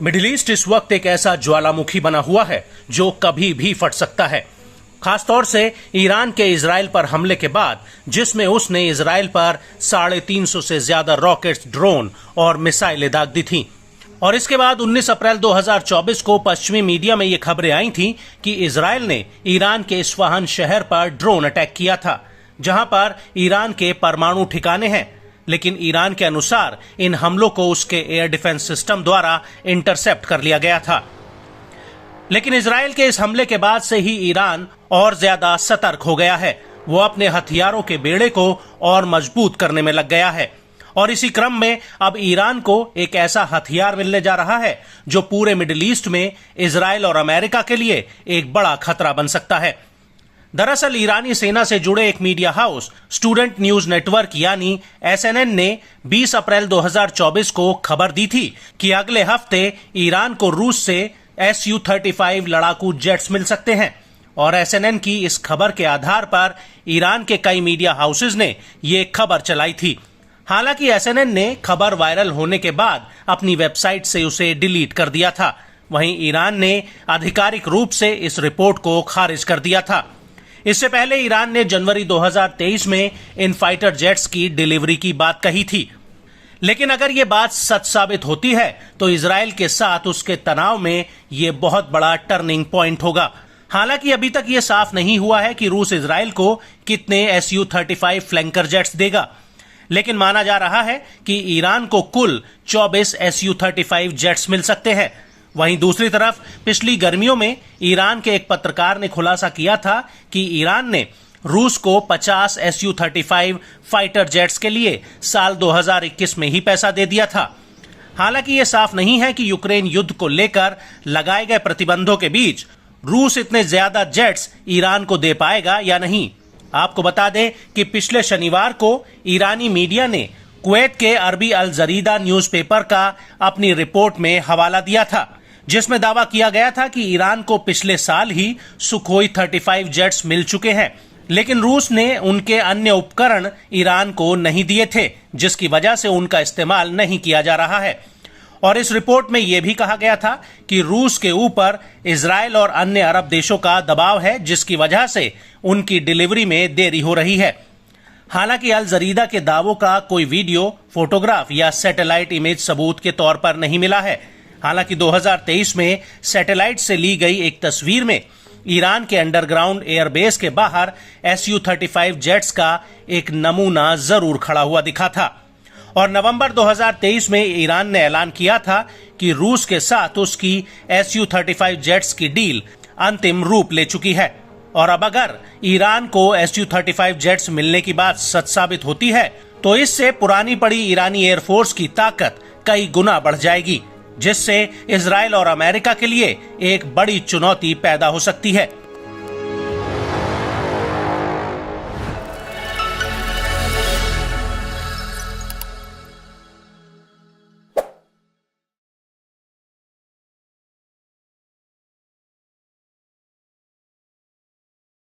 Middle east इस वक्त एक ऐसा ज्वालामुखी बना हुआ है जो कभी भी फट सकता है, खासतौर से ईरान के इजराइल पर हमले के बाद, जिसमें उसने इजराइल पर 350 से ज्यादा रॉकेट्स, ड्रोन और मिसाइलें दाग दी थीं। और इसके बाद 19 अप्रैल 2024 को पश्चिमी मीडिया में ये खबरें आई थीं कि इजराइल ने ईरान के इस्फहान शहर पर ड्रोन अटैक किया था, जहां पर ईरान के परमाणु ठिकाने हैं। लेकिन ईरान के अनुसार इन हमलों को उसके एयर डिफेंस सिस्टम द्वारा इंटरसेप्ट कर लिया गया था। लेकिन इजराइल के इस हमले के बाद से ही ईरान और ज्यादा सतर्क हो गया है। वो अपने हथियारों के बेड़े को और मजबूत करने में लग गया है। और इसी क्रम में अब ईरान को एक ऐसा हथियार मिलने जा रहा है जो पूरे मिडिल ईस्ट में इजराइल और अमेरिका के लिए एक बड़ा खतरा बन सकता है। दरअसल ईरानी सेना से जुड़े एक media house student news network यानी SNN ने 20 अप्रैल 2024 को खबर दी थी कि अगले हफ्ते ईरान को रूस से Su-35 लड़ाकू जेट्स मिल सकते हैं। और SNN की इस खबर के आधार पर ईरान के कई मीडिया हाउसेज ने ये खबर चलाई थी। हालांकि SNN ने खबर वायरल होने के बाद अपनी वेबसाइट से उसे डिलीट कर दिया था। वहीं ईरान ने आधिकारिक रूप से इस रिपोर्ट को खारिज कर दिया था। इससे पहले ईरान ने जनवरी 2023 में इन फाइटर जेट्स की डिलीवरी की बात कही थी। लेकिन अगर ये बात सच साबित होती है तो इजराइल के साथ उसके तनाव में ये बहुत बड़ा टर्निंग पॉइंट होगा। हालांकि अभी तक ये साफ नहीं हुआ है कि रूस इजराइल को कितने Su-35 फ्लैंकर जेट्स देगा, लेकिन माना जा रहा है कि ईरान को कुल 24 Su-35 जेट्स मिल सकते हैं। वहीं दूसरी तरफ पिछली गर्मियों में ईरान के एक पत्रकार ने खुलासा किया था कि ईरान ने रूस को 50 Su-35 फाइटर जेट्स के लिए साल 2021 में ही पैसा दे दिया था। हालांकि ये साफ नहीं है कि यूक्रेन युद्ध को लेकर लगाए गए प्रतिबंधों के बीच रूस इतने ज्यादा जेट्स ईरान को दे पाएगा या नहीं। आपको बता दें कि पिछले शनिवार को ईरानी मीडिया ने कुवैत के अरबी अल जरीदा न्यूज़पेपर का अपनी रिपोर्ट में हवाला दिया था, जिसमें दावा किया गया था कि ईरान को पिछले साल ही सुखोई 35 जेट्स मिल चुके हैं, लेकिन रूस ने उनके अन्य उपकरण ईरान को नहीं दिए थे, जिसकी वजह से उनका इस्तेमाल नहीं किया जा रहा है। और इस रिपोर्ट में यह भी कहा गया था कि रूस के ऊपर इजराइल और अन्य अरब देशों का दबाव है, जिसकी वजह से उनकी डिलीवरी में देरी हो रही है। हालांकि अल जरीदा के दावों का कोई वीडियो, फोटोग्राफ या सैटेलाइट इमेज सबूत के तौर पर नहीं मिला है। हालांकि 2023 में सैटेलाइट से ली गई एक तस्वीर में ईरान के अंडरग्राउंड एयरबेस के बाहर Su-35 जेट्स का एक नमूना जरूर खड़ा हुआ दिखा था। और नवंबर 2023 में ईरान ने ऐलान किया था कि रूस के साथ उसकी Su-35 जेट्स की डील अंतिम रूप ले चुकी है। और अब अगर ईरान को Su-35 जेट्स मिलने की बात सच साबित होती है तो इससे पुरानी पड़ी ईरानी एयरफोर्स की ताकत कई गुना बढ़ जाएगी, जिससे इजराइल और अमेरिका के लिए एक बड़ी चुनौती पैदा हो सकती है।